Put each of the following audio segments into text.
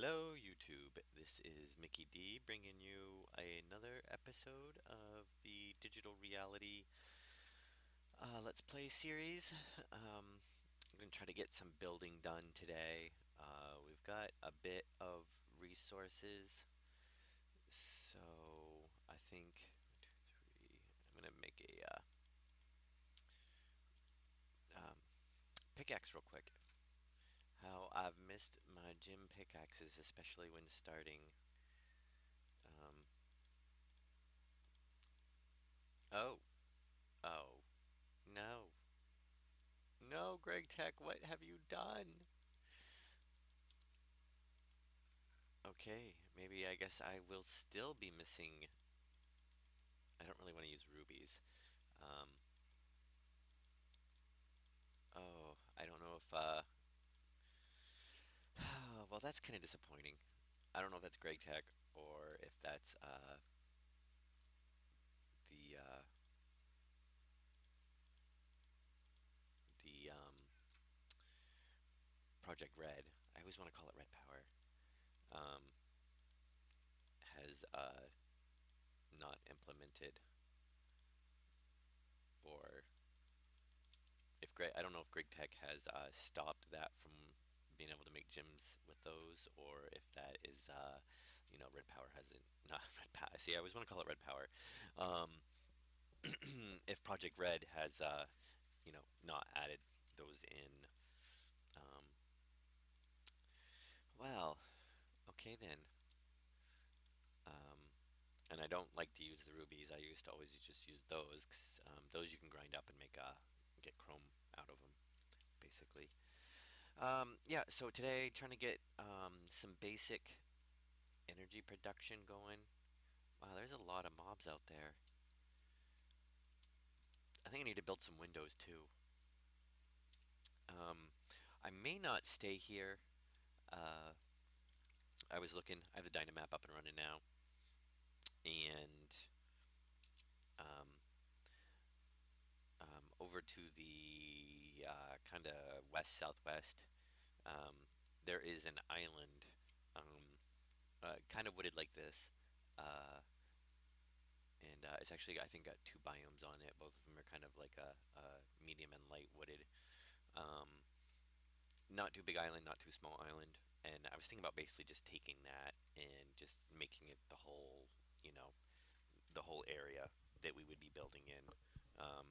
Hello, YouTube. This is Mickey D bringing you another episode of the Digital Reality Let's Play series. I'm going to try to get some building done today. We've got a bit of resources, so I think 1, 2, 3. I'm going to make a pickaxe real quick. How I've missed my gym pickaxes, especially when starting. Um, oh, oh. No. No, Greg Tech, what have you done? Okay, maybe I guess I will still be missing. I don't really want to use rubies. Um, oh, I don't know if, well, that's kind of disappointing. I don't know if that's Greg Tech or if that's, the, uh, the Project Red. I always want to call it Red Power. Um, has, not implemented or if Greg, I don't know if Greg Tech has stopped that from being able to make gyms with those, or if that is, Red Power hasn't, not Red Power. See, I always want to call it Red Power. Um, if Project Red has, not added those in. Um, well, okay then. Um, and I don't like to use the rubies. I used to always just use those. 'Cause, those you can grind up and make get chrome out of them, basically. Yeah, so today trying to get some basic energy production going. Wow, there's a lot of mobs out there. I think I need to build some windows too. Um, I may not stay here. Uh, I was looking, I have the Dynamap up and running now. And um, over to the kind of west-southwest, um, there is an island, um, kind of wooded like this. Uh, and it's actually I think got two biomes on it. Both of them are kind of like a medium and light wooded. Um, Not too big island, not too small island. And I was thinking about basically just taking that and just making it you know, the whole area that we would be building in. Um,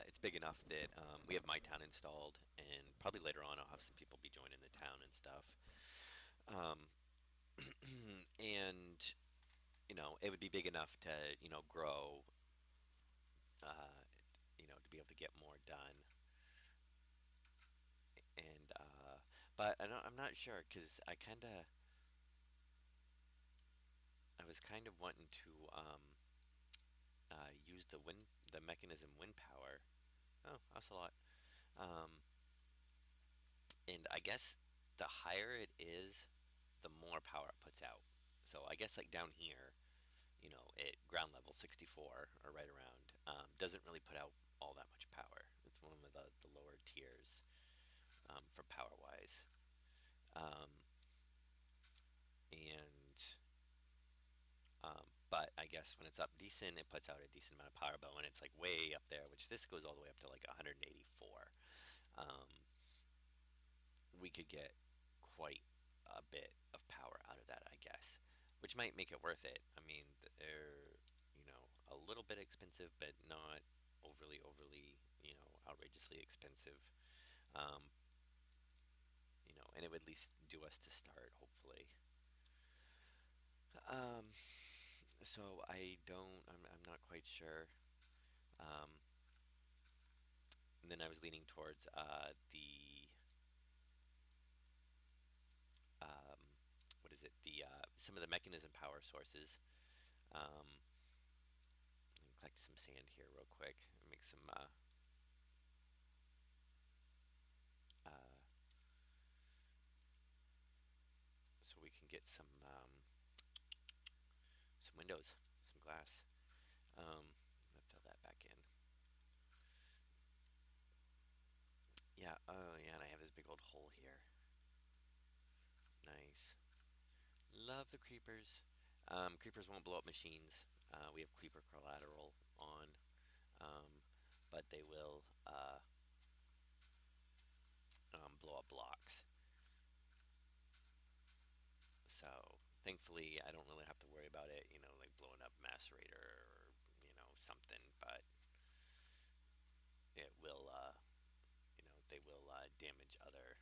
it's big enough that we have my town installed, and probably later on I'll have some people be joining the town and stuff. Um, and it would be big enough to grow, uh, to be able to get more done. And but I'm not sure because I was kind of wanting to use the mechanism wind power. Oh, that's a lot. Um, and I guess the higher it is, the more power it puts out. So I guess like down here, at ground level 64 or right around, doesn't really put out all that much power. It's one of the lower tiers for power wise. Um, and But I guess when it's up decent, it puts out a decent amount of power. But when it's like way up there, which this goes all the way up to like 184, um, we could get quite a bit of power out of that, I guess, which might make it worth it. I mean, they're a little bit expensive, but not overly outrageously expensive. Um, and it would at least do us to start, hopefully. Um, so I'm not quite sure. Um, and then I was leaning towards the um, what is it? The some of the mechanism power sources. Um, let me collect some sand here real quick and make some uh, so we can get some windows, some glass. I'm gonna fill that back in. Yeah. Oh yeah, and I have this big old hole here. Love the creepers. Creepers won't blow up machines. We have creeper collateral on, um, but they will blow up blocks. So thankfully, I don't really have to worry about it. Like blowing up macerator or something. But it will, they will damage other,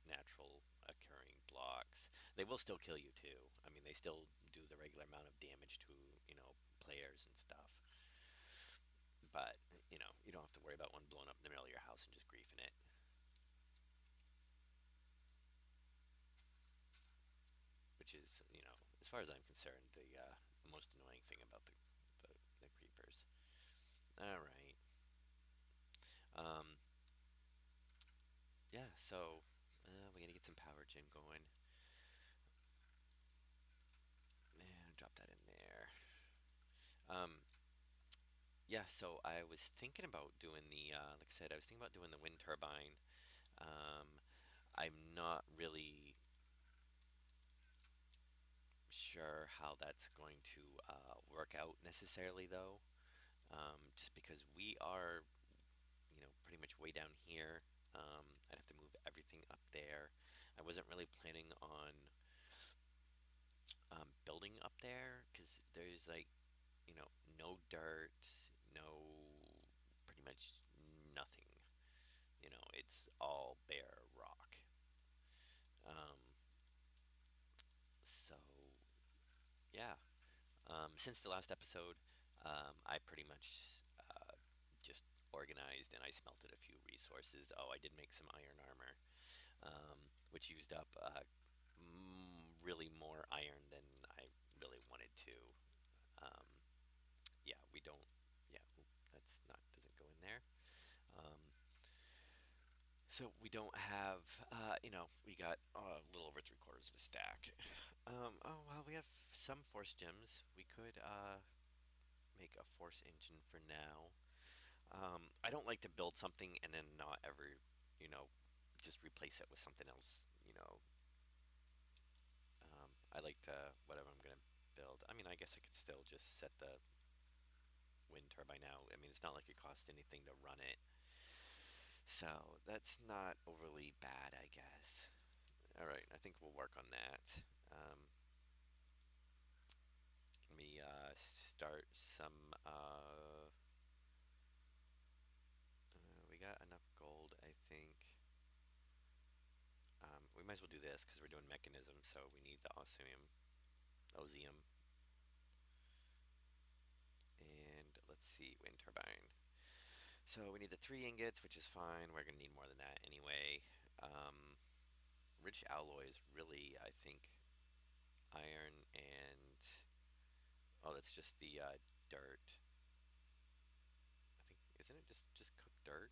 natural occurring blocks. They will still kill you too. I mean, they still do the regular amount of damage to, players and stuff. But, you don't have to worry about one blowing up in the middle of your house and just griefing it, which is, as far as I'm concerned, the most annoying thing about the creepers. All right. Um, yeah, so we're gonna get some power gen going. And drop that in there. Um, yeah, so I was thinking about doing like I said, I was thinking about doing the wind turbine. Um, I'm not really sure how that's going to work out necessarily, though, just because we are, pretty much way down here. I'd have to move everything up there. I wasn't really planning on building up there because there's like, no dirt, no, pretty much nothing. It's all bare rock. Um, so yeah, since the last episode, I pretty much just organized and I smelted a few resources. Oh, I did make some iron armor, which used up really more iron than I really wanted to. Um, yeah, we don't. Yeah, that's not doesn't go in there. Um, so we don't have. We got a little over 3/4 of a stack. Oh well, we have some force gems. We could make a force engine for now. I don't like to build something and then not ever, you know, just replace it with something else. I like to whatever I'm gonna build. I mean, I guess I could still just set the wind turbine out. I mean, it's not like it costs anything to run it, so that's not overly bad, I guess. All right, I think we'll work on that. Let me start some. We got enough gold, I think. We might as well do this because we're doing mechanism, so we need the osium. And let's see, wind turbine. So we need the 3 ingots, which is fine. We're gonna need more than that anyway. Rich alloys, really, I think iron and oh, that's just the dirt. I think isn't it just cooked dirt?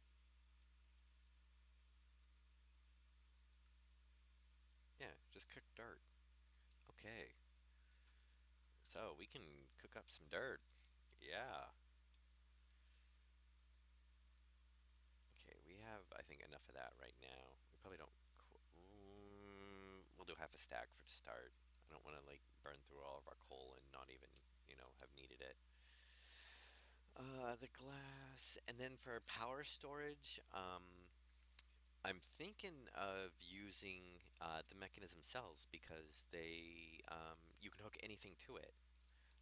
Yeah, just cooked dirt. Okay, so we can cook up some dirt. Yeah. Okay, we have I think enough of that right now. We probably don't. We'll do half a stack for the start. I don't want to like burn through all of our coal and not even have needed it. The glass, and then for power storage, I'm thinking of using the mechanism cells because you can hook anything to it,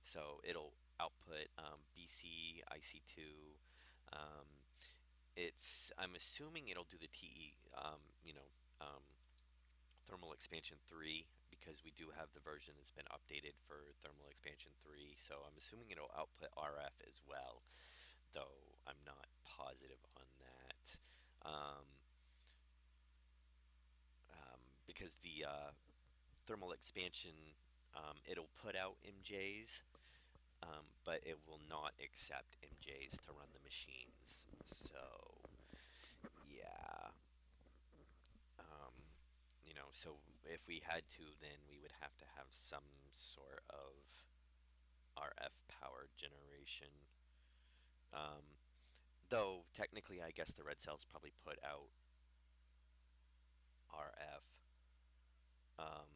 so it'll output BC, IC2. Um, I'm assuming it'll do the TE, thermal expansion 3 because we do have the version that's been updated for thermal expansion 3. So I'm assuming it'll output RF as well, though I'm not positive on that. Um, because the thermal expansion, it'll put out MJs, but it will not accept MJs to run the machines. So, yeah. So if we had to, then we would have to have some sort of RF power generation. Um, though, technically, I guess the red cells probably put out RF. Um,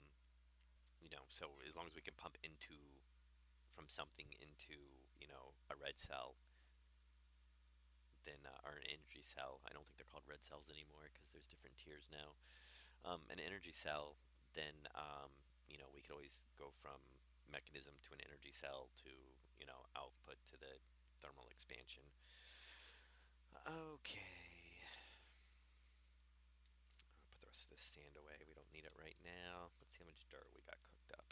so as long as we can pump into from something into, a red cell, then or an energy cell. I don't think they're called red cells anymore because there's different tiers now. An energy cell, then we could always go from mechanism to an energy cell to output to the thermal expansion. Okay, I'll put the rest of this sand away. We don't need it right now. Let's see how much dirt we got cooked up.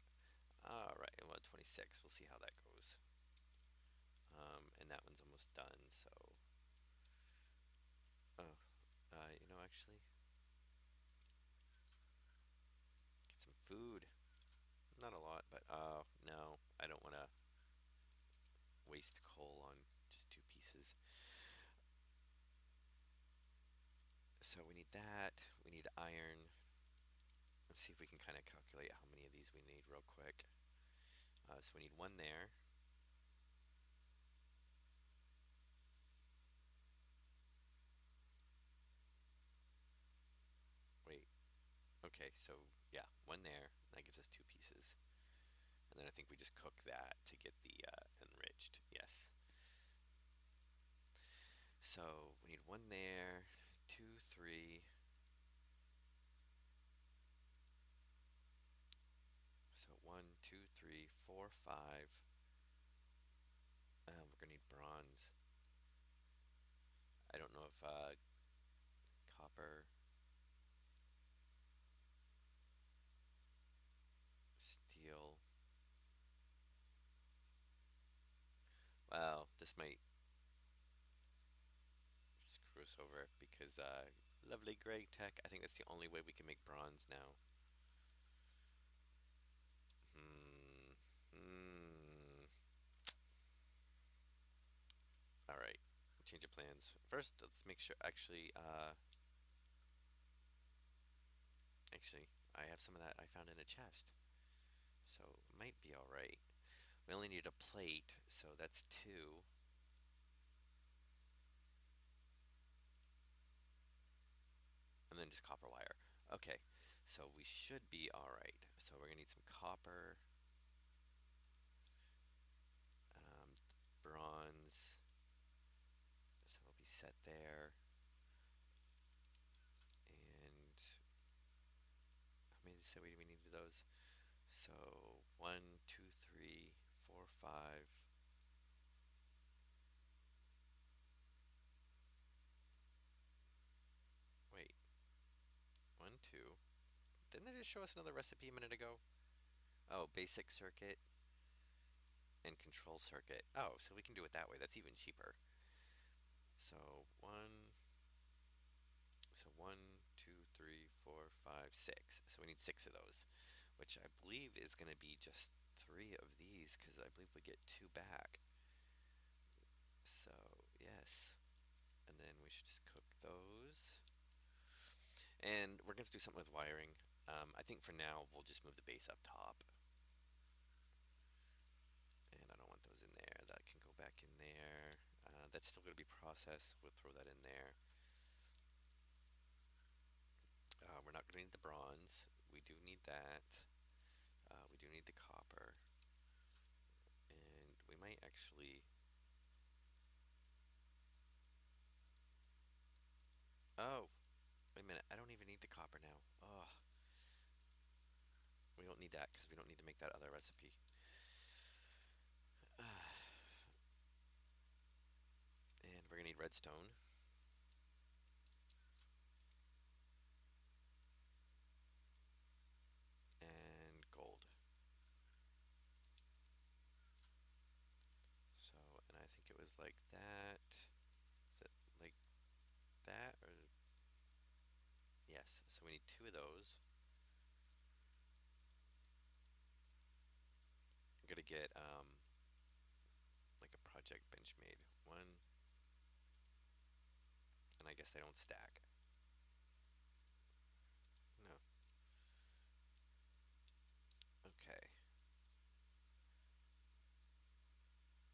All right, and 26. We'll see how that goes. And that one's almost done. So, oh, actually, get some food. Not a lot, but no, I don't want to waste coal on just two pieces. So we need that. We need iron. Let's see if we can kind of calculate how many of these we need real quick. So we need one there. Wait. Okay, so yeah, one there. That gives us two pieces. And then I think we just cook that to get the enriched. Yes. So we need one there, two, three. So one, two, three, four, five. We're gonna need bronze. I don't know if copper, steel. Well, this might screw us over because lovely gray tech. I think that's the only way we can make bronze now. Hmm. Hmm. All right. Change of plans. First, let's make sure. Actually, I have some of that I found in a chest, so it might be all right. We only need a plate, so that's two. And then just copper wire. Okay, so we should be all right. So we're gonna need some copper, bronze. So it'll be set there. And how many said we needed those? So one, two, three, four, five. Wait, one, two. Didn't they just show us another recipe a minute ago? Oh, basic circuit and control circuit. Oh, so we can do it that way. That's even cheaper. So one, two, three, four, five, six. So we need six of those, which I believe is going to be just three of these because I believe we get two back. So yes, and then we should just cook those. And we're going to do something with wiring. I think for now we'll just move the base up top. And I don't want those in there. That can go back in there. That's still going to be processed. We'll throw that in there. We're not going to need the bronze. We do need that. We do need the copper. And we might actually... Oh, wait a minute. I don't even need the copper now. Oh, we don't need that because we don't need to make that other recipe. And we're going to need redstone. And gold. So, and I think it was like that. Is it like that or... Yes, so we need two of those. I'm gonna get like a project bench made. One, and I guess they don't stack. No. Okay.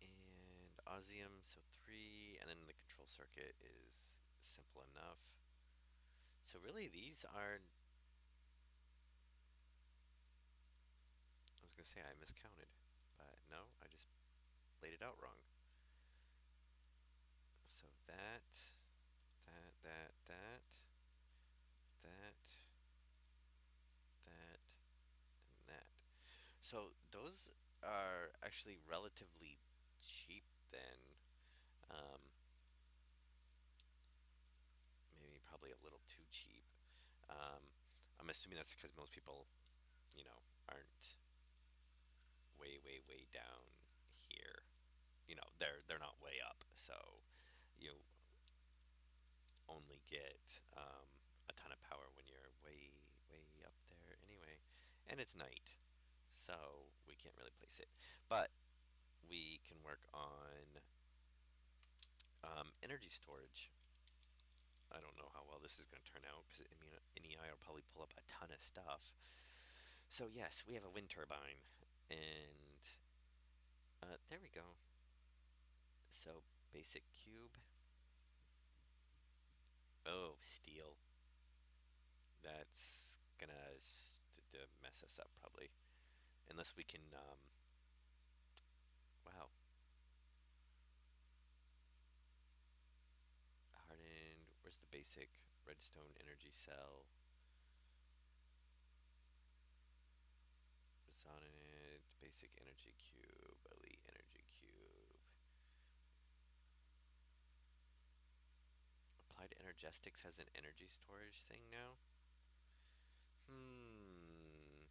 And osmium, so three, and then the control circuit is simple enough. So really these are... gonna say I miscounted, but no, I just laid it out wrong. So that, that, and that. So those are actually relatively cheap then. Um, Maybe probably a little too cheap. Um, I'm assuming that's because most people, aren't way down here. They're not way up, so you only get a ton of power when you're way up there anyway. And it's night, so we can't really place it. But we can work on energy storage. I don't know how well this is going to turn out because I mean, NEI will probably pull up a ton of stuff. So yes, we have a wind turbine, and there we go. So basic cube. Oh, steel. That's gonna mess us up probably, unless we can. Wow, hardened. Where's the basic redstone energy cell? Sonnet, basic energy cube, elite energy cube. Applied Energetics has an energy storage thing now? Hmm.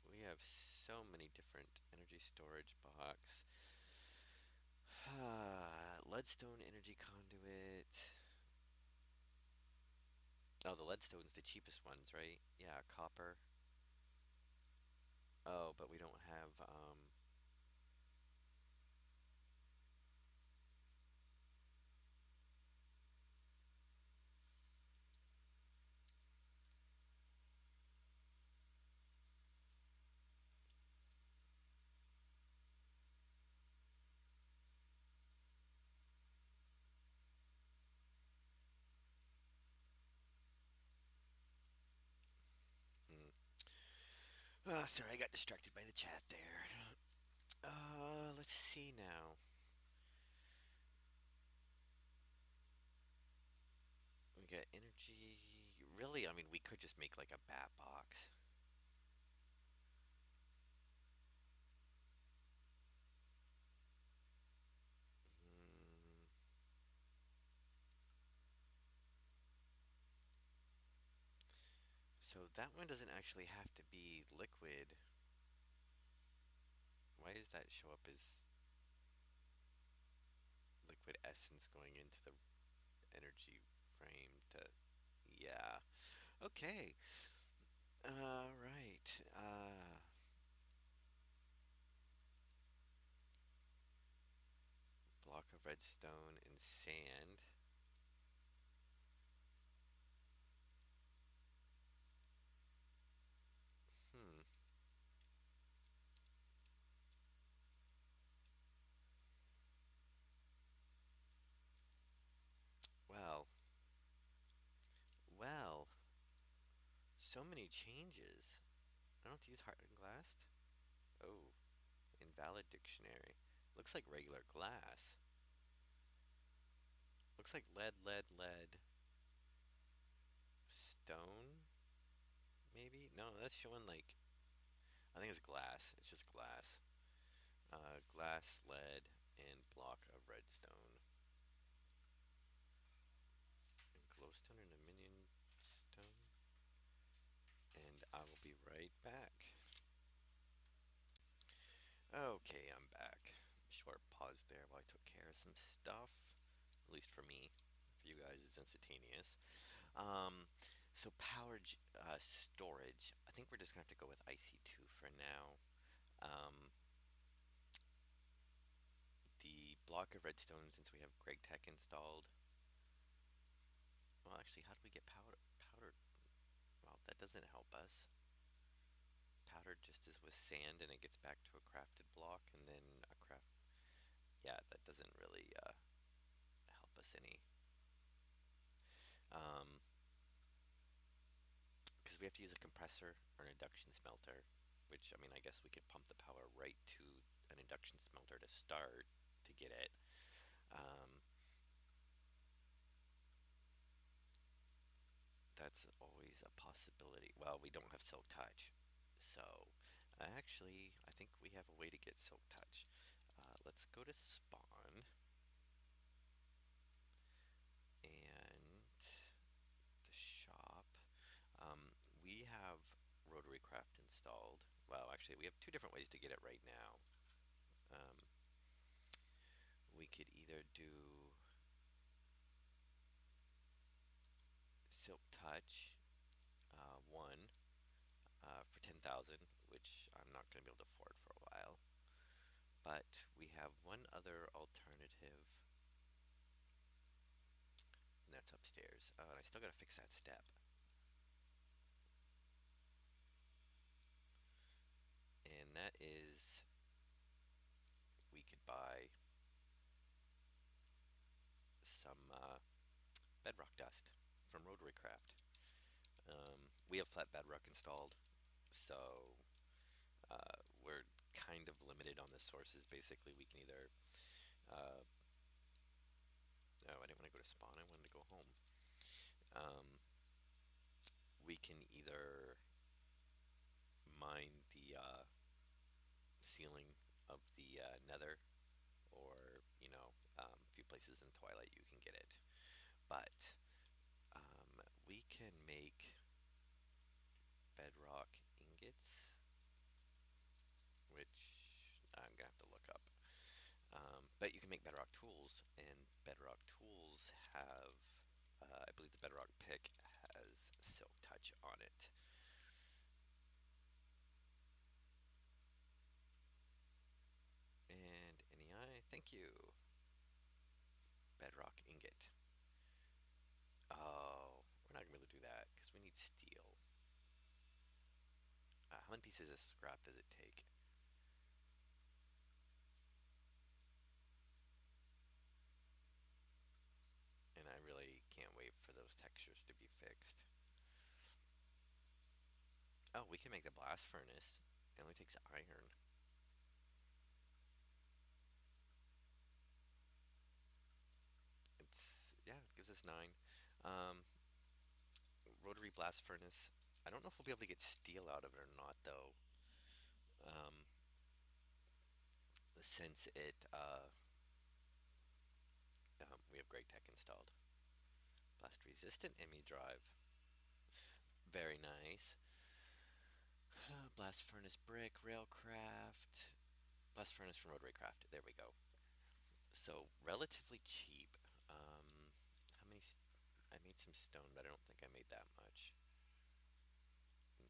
We have so many different energy storage box. Leadstone energy conduit. Oh, the leadstone's the cheapest ones, right? Yeah, copper. Oh, but we don't have hmm. Oh, sorry, I got distracted by the chat there. Let's see now. We got energy. Really, I mean, we could just make like a bat box. Hmm. So that one doesn't actually have to be liquid. Why does that show up as liquid essence going into the energy frame to, yeah. Okay. Right. Block of redstone and sand. Hmm. Well, well, so many changes. I don't have to use hardened glass. Oh, invalid dictionary. Looks like regular glass. Looks like lead, stone, maybe? No, that's showing like, I think it's glass. It's just glass. Glass, lead, and block of redstone. And glowstone and a minion stone. And I will be right back. Okay, I'm back. Short pause there while I took care of some stuff. At least for me. For you guys, it's instantaneous. Um, so power storage. I think we're just gonna have to go with IC2 for now. Um, the block of redstone, since we have Greg Tech installed. Well, actually, how do we get powder? Well, that doesn't help us. Powder just is with sand, and it gets back to a crafted block, and then a craft. Yeah, that doesn't really help us any. Because we have to use a compressor or an induction smelter, which, I mean, I guess we could pump the power right to an induction smelter to start to get it. Um, that's always a possibility. Well, we don't have Silk Touch, so actually, I think we have a way to get Silk Touch. Let's go to spawn and the shop. We have Rotary Craft installed. Well, actually, we have two different ways to get it right now. Um, we could either do Silk Touch 1 for 10,000, which I'm not going to be able to afford for a while. But we have one other alternative, and that's upstairs. And I still got to fix that step. And that is, we could buy some bedrock dust from Rotary Craft. We have flat bedrock installed, so we're kind of limited on the sources. Basically, we can either. No, I didn't want to go to spawn. I wanted to go home. Um, we can either mine the ceiling of the Nether, or a few places in Twilight you can get it. But we can make bedrock ingots, which I'm gonna have to look up. But you can make bedrock tools, and bedrock tools have, I believe the bedrock pick has Silk Touch on it. And NEI, thank you. Bedrock ingot. Oh, we're not gonna be able to do that because we need steel. How many pieces of scrap does it take? And I really can't wait for those textures to be fixed. Oh, we can make the blast furnace. It only takes iron. Yeah, it gives us 9. Um, Rotary blast furnace. I don't know if we'll be able to get steel out of it or not, though. Um, since we have Great Tech installed. Blast resistant ME drive. Very nice. Blast furnace brick, railcraft. Blast furnace from Rotary Craft. There we go. So relatively cheap. How many? I made some stone, but I don't think I made that much.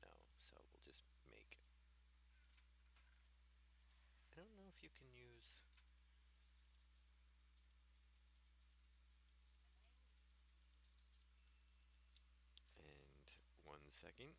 No, so we'll just make. I don't know if you can use. And 1 second.